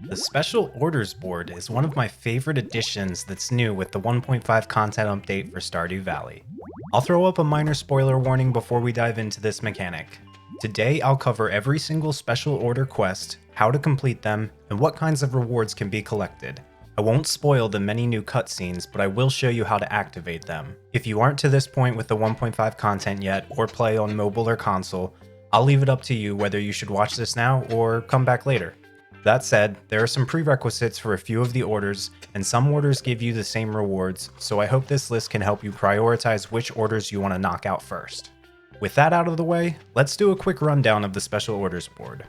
The Special Orders board is one of my favorite additions that's new with the 1.5 content update for Stardew Valley. I'll throw up a minor spoiler warning before we dive into this mechanic. Today I'll cover every single special order quest, how to complete them, and what kinds of rewards can be collected. I won't spoil the many new cutscenes, but I will show you how to activate them. If you aren't to this point with the 1.5 content yet, or play on mobile or console, I'll leave it up to you whether you should watch this now or come back later. That said, there are some prerequisites for a few of the orders, and some orders give you the same rewards, so I hope this list can help you prioritize which orders you want to knock out first. With that out of the way, let's do a quick rundown of the Special Orders board.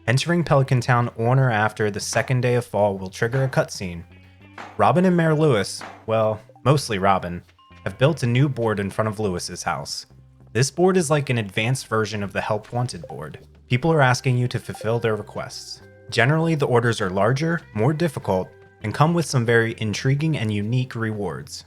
Entering Pelican Town on or after the second day of fall will trigger a cutscene. Robin and Mayor Lewis, well, mostly Robin, have built a new board in front of Lewis's house. This board is like an advanced version of the Help Wanted board. People are asking you to fulfill their requests. Generally, the orders are larger, more difficult, and come with some very intriguing and unique rewards.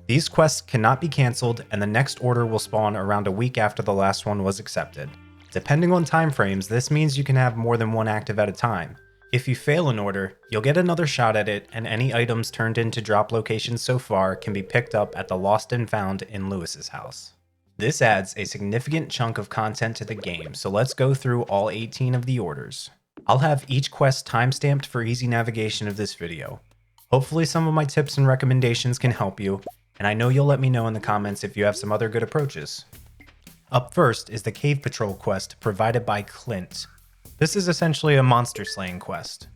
These quests cannot be cancelled, and the next order will spawn around a week after the last one was accepted. Depending on time frames, this means you can have more than one active at a time. If you fail an order, you'll get another shot at it, and any items turned into drop locations so far can be picked up at the Lost and Found in Lewis's house. This adds a significant chunk of content to the game, so let's go through all 18 of the orders. I'll have each quest timestamped for easy navigation of this video. Hopefully some of my tips and recommendations can help you, and I know you'll let me know in the comments if you have some other good approaches. Up first is the Cave Patrol quest provided by Clint. This is essentially a monster slaying quest.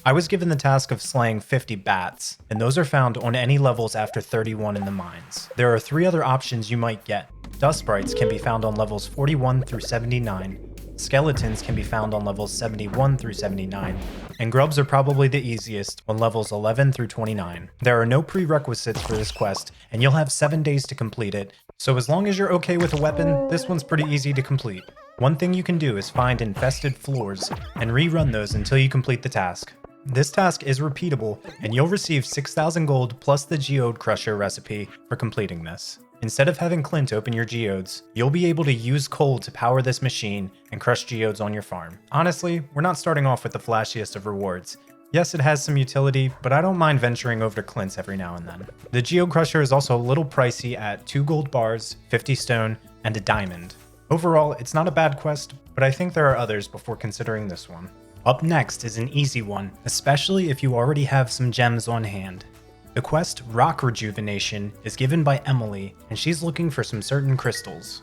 I was given the task of slaying 50 bats, and those are found on any levels after 31 in the mines. There are 3 other options you might get. Dust sprites can be found on levels 41 through 79, skeletons can be found on levels 71 through 79, and grubs are probably the easiest on levels 11 through 29. There are no prerequisites for this quest, and you'll have 7 days to complete it, so as long as you're okay with a weapon, this one's pretty easy to complete. One thing you can do is find infested floors, and rerun those until you complete the task. This task is repeatable, and you'll receive 6,000 gold plus the geode crusher recipe for completing this. Instead of having Clint open your geodes, you'll be able to use coal to power this machine and crush geodes on your farm. Honestly, we're not starting off with the flashiest of rewards. Yes, it has some utility, but I don't mind venturing over to Clint's every now and then. The geode crusher is also a little pricey at 2 gold bars, 50 stone, and a diamond. Overall, it's not a bad quest, but I think there are others before considering this one. Up next is an easy one, especially if you already have some gems on hand. The quest Rock Rejuvenation is given by Emily, and she's looking for some certain crystals.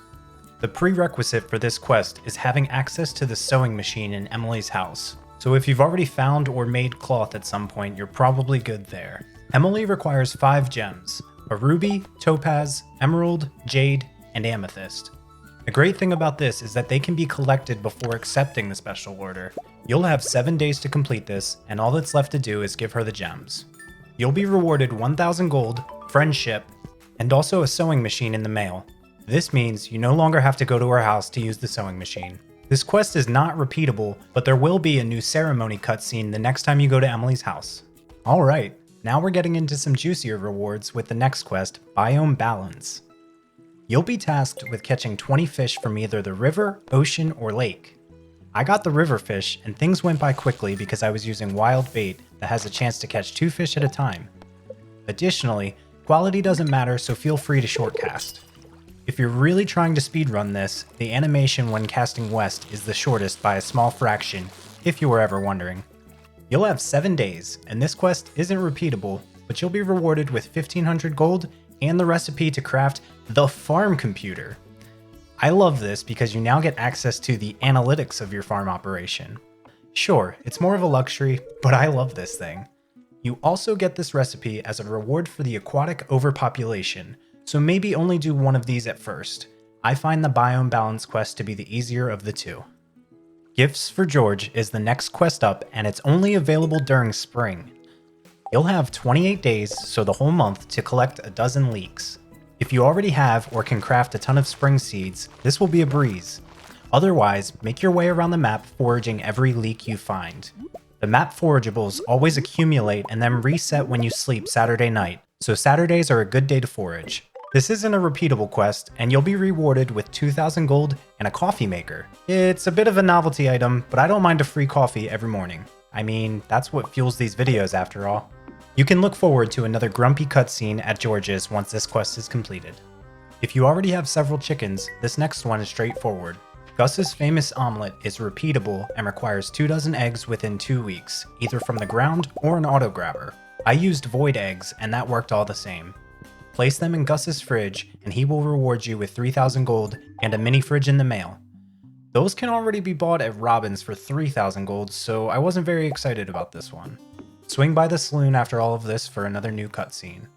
The prerequisite for this quest is having access to the sewing machine in Emily's house, so if you've already found or made cloth at some point, you're probably good there. Emily requires 5 gems, a ruby, topaz, emerald, jade, and amethyst. The great thing about this is that they can be collected before accepting the special order. You'll have 7 days to complete this, and all that's left to do is give her the gems. You'll be rewarded 1,000 gold, friendship, and also a sewing machine in the mail. This means you no longer have to go to her house to use the sewing machine. This quest is not repeatable, but there will be a new ceremony cutscene the next time you go to Emily's house. Alright, now we're getting into some juicier rewards with the next quest, Biome Balance. You'll be tasked with catching 20 fish from either the river, ocean, or lake. I got the river fish, and things went by quickly because I was using wild bait that has a chance to catch 2 fish at a time. Additionally, quality doesn't matter, so feel free to shortcast. If you're really trying to speedrun this, the animation when casting west is the shortest by a small fraction, if you were ever wondering. You'll have 7 days, and this quest isn't repeatable, but you'll be rewarded with 1,500 gold and the recipe to craft the farm computer. I love this because you now get access to the analytics of your farm operation. Sure, it's more of a luxury, but I love this thing. You also get this recipe as a reward for the Aquatic Overpopulation, so maybe only do one of these at first. I find the Biome Balance quest to be the easier of the two. Gifts for George is the next quest up, and it's only available during spring. You'll have 28 days, so the whole month, to collect a dozen leeks. If you already have or can craft a ton of spring seeds, this will be a breeze. Otherwise, make your way around the map foraging every leek you find. The map forageables always accumulate and then reset when you sleep Saturday night, so Saturdays are a good day to forage. This isn't a repeatable quest, and you'll be rewarded with 2,000 gold and a coffee maker. It's a bit of a novelty item, but I don't mind a free coffee every morning. I mean, that's what fuels these videos after all. You can look forward to another grumpy cutscene at George's once this quest is completed. If you already have several chickens, this next one is straightforward. Gus's Famous Omelet is repeatable and requires 24 eggs within 2 weeks, either from the ground or an auto grabber. I used void eggs and that worked all the same. Place them in Gus's fridge and he will reward you with 3,000 gold and a mini fridge in the mail. Those can already be bought at Robin's for 3,000 gold, so I wasn't very excited about this one. Swing by the saloon after all of this for another new cutscene.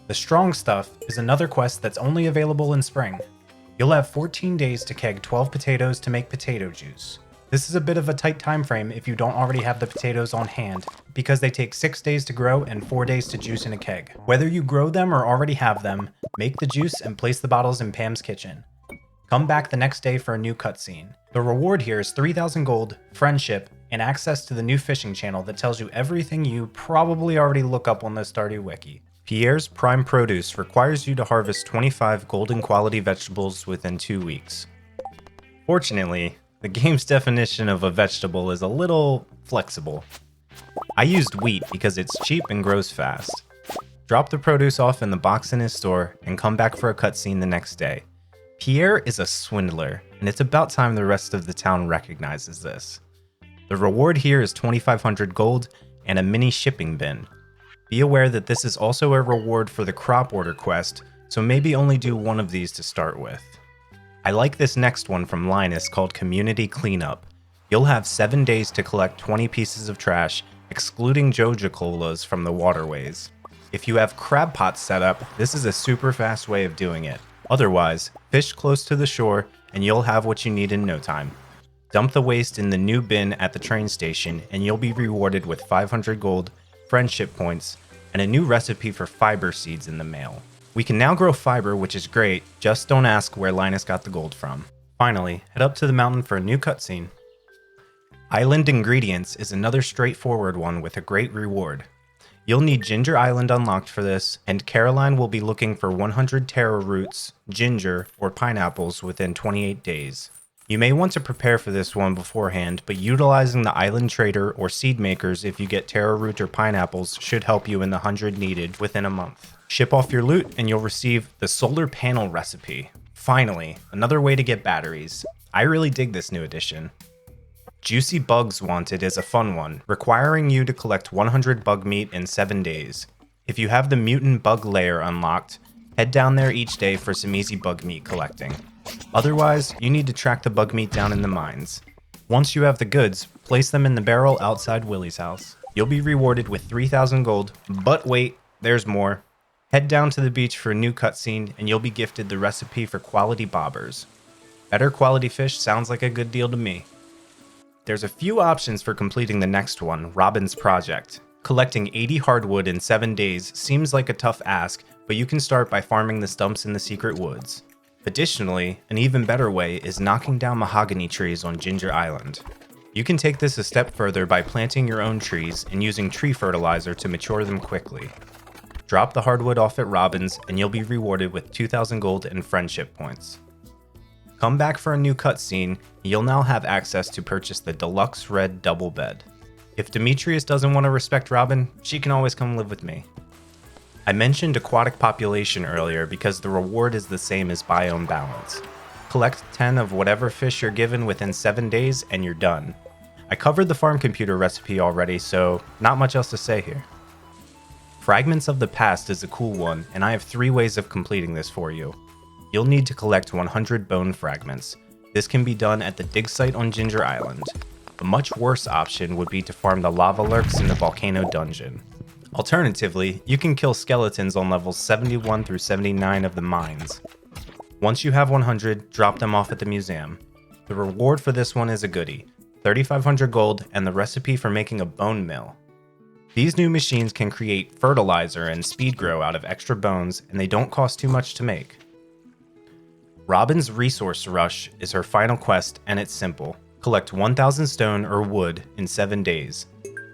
The Strong Stuff is another quest that's only available in spring. You'll have 14 days to keg 12 potatoes to make potato juice. This is a bit of a tight time frame if you don't already have the potatoes on hand, because they take 6 days to grow and 4 days to juice in a keg. Whether you grow them or already have them, make the juice and place the bottles in Pam's kitchen. Come back the next day for a new cutscene. The reward here is 3,000 gold, friendship, and access to the new fishing channel that tells you everything you probably already look up on the Stardew wiki. Pierre's Prime Produce requires you to harvest 25 golden quality vegetables within 2 weeks. Fortunately, the game's definition of a vegetable is a little flexible. I used wheat because it's cheap and grows fast. Drop the produce off in the box in his store and come back for a cutscene the next day. Pierre is a swindler, and it's about time the rest of the town recognizes this. The reward here is 2,500 gold and a mini shipping bin. Be aware that this is also a reward for the crop order quest, so maybe only do one of these to start with. I like this next one from Linus called Community Cleanup. You'll have 7 days to collect 20 pieces of trash, excluding Joja Colas from the waterways. If you have crab pots set up, this is a super fast way of doing it. Otherwise, fish close to the shore and you'll have what you need in no time. Dump the waste in the new bin at the train station and you'll be rewarded with 500 gold, friendship points, and a new recipe for fiber seeds in the mail. We can now grow fiber, which is great, just don't ask where Linus got the gold from. Finally, head up to the mountain for a new cutscene. Island Ingredients is another straightforward one with a great reward. You'll need Ginger Island unlocked for this, and Caroline will be looking for 100 taro roots, ginger, or pineapples within 28 days. You may want to prepare for this one beforehand, but utilizing the island trader or seed makers if you get taro root or pineapples should help you in the 100 needed within a month. Ship off your loot and you'll receive the solar panel recipe. Finally, another way to get batteries. I really dig this new addition. Juicy Bugs Wanted is a fun one, requiring you to collect 100 bug meat in 7 days. If you have the mutant bug lair unlocked, head down there each day for some easy bug meat collecting. Otherwise, you need to track the bug meat down in the mines. Once you have the goods, place them in the barrel outside Willie's house. You'll be rewarded with 3,000 gold, but wait, there's more. Head down to the beach for a new cutscene and you'll be gifted the recipe for quality bobbers. Better quality fish sounds like a good deal to me. There's a few options for completing the next one, Robin's Project. Collecting 80 hardwood in 7 days seems like a tough ask, but you can start by farming the stumps in the secret woods. Additionally, an even better way is knocking down mahogany trees on Ginger Island. You can take this a step further by planting your own trees and using tree fertilizer to mature them quickly. Drop the hardwood off at Robin's and you'll be rewarded with 2,000 gold and friendship points. Come back for a new cutscene, you'll now have access to purchase the deluxe red double bed. If Demetrius doesn't want to respect Robin, she can always come live with me. I mentioned Aquatic Population earlier because the reward is the same as Biome Balance. Collect 10 of whatever fish you're given within 7 days and you're done. I covered the farm computer recipe already, so not much else to say here. Fragments of the Past is a cool one, and I have 3 ways of completing this for you. You'll need to collect 100 bone fragments. This can be done at the dig site on Ginger Island. A much worse option would be to farm the lava lurks in the volcano dungeon. Alternatively, you can kill skeletons on levels 71 through 79 of the mines. Once you have 100, drop them off at the museum. The reward for this one is a goodie, 3,500 gold and the recipe for making a bone mill. These new machines can create fertilizer and speed grow out of extra bones, and they don't cost too much to make. Robin's Resource Rush is her final quest, and it's simple. Collect 1,000 stone or wood in 7 days.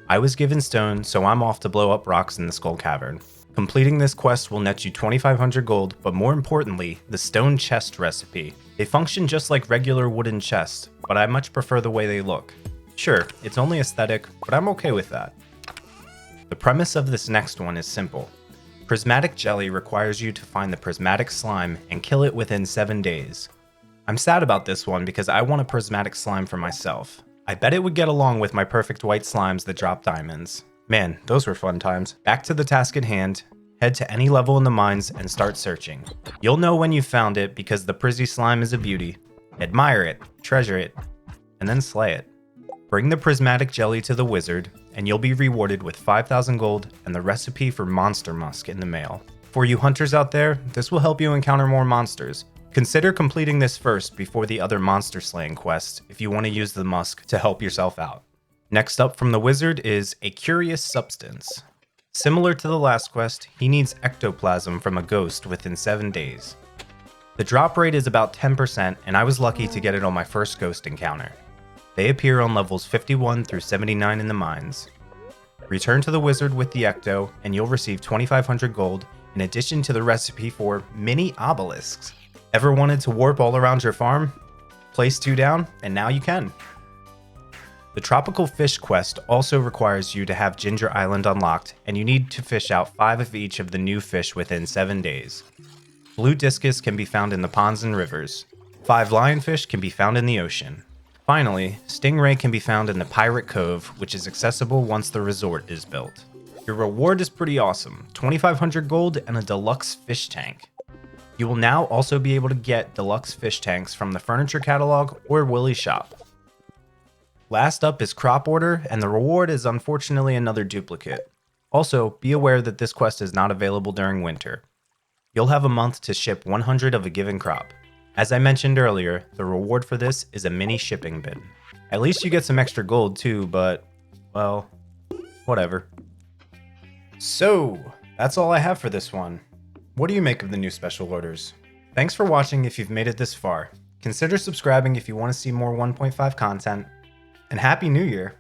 I was given stone, so I'm off to blow up rocks in the Skull Cavern. Completing this quest will net you 2,500 gold, but more importantly, the stone chest recipe. They function just like regular wooden chests, but I much prefer the way they look. Sure, it's only aesthetic, but I'm okay with that. The premise of this next one is simple. Prismatic Jelly requires you to find the prismatic slime and kill it within 7 days. I'm sad about this one because I want a prismatic slime for myself. I bet it would get along with my perfect white slimes that drop diamonds. Man, those were fun times. Back to the task at hand, head to any level in the mines and start searching. You'll know when you found it because the Prizzy slime is a beauty. Admire it, treasure it, and then slay it. Bring the prismatic jelly to the wizard, and you'll be rewarded with 5,000 gold and the recipe for monster musk in the mail. For you hunters out there, this will help you encounter more monsters. Consider completing this first before the other monster slaying quests if you want to use the musk to help yourself out. Next up from the wizard is a curious substance. Similar to the last quest, he needs ectoplasm from a ghost within 7 days. The drop rate is about 10%, and I was lucky to get it on my first ghost encounter. They appear on levels 51 through 79 in the mines. Return to the wizard with the ecto, and you'll receive 2,500 gold in addition to the recipe for mini obelisks. Ever wanted to warp all around your farm? Place 2 down, and now you can. The tropical fish quest also requires you to have Ginger Island unlocked, and you need to fish out 5 of each of the new fish within 7 days. Blue discus can be found in the ponds and rivers. 5 lionfish can be found in the ocean. Finally, Stingray can be found in the Pirate Cove, which is accessible once the resort is built. Your reward is pretty awesome, 2,500 gold and a deluxe fish tank. You will now also be able to get deluxe fish tanks from the furniture catalog or Willie's shop. Last up is Crop Order, and the reward is unfortunately another duplicate. Also, be aware that this quest is not available during winter. You'll have a month to ship 100 of a given crop. As I mentioned earlier, the reward for this is a mini shipping bin. At least you get some extra gold too, but, well, whatever. So, that's all I have for this one. What do you make of the new special orders? Thanks for watching if you've made it this far. Consider subscribing if you want to see more 1.5 content, and Happy New Year!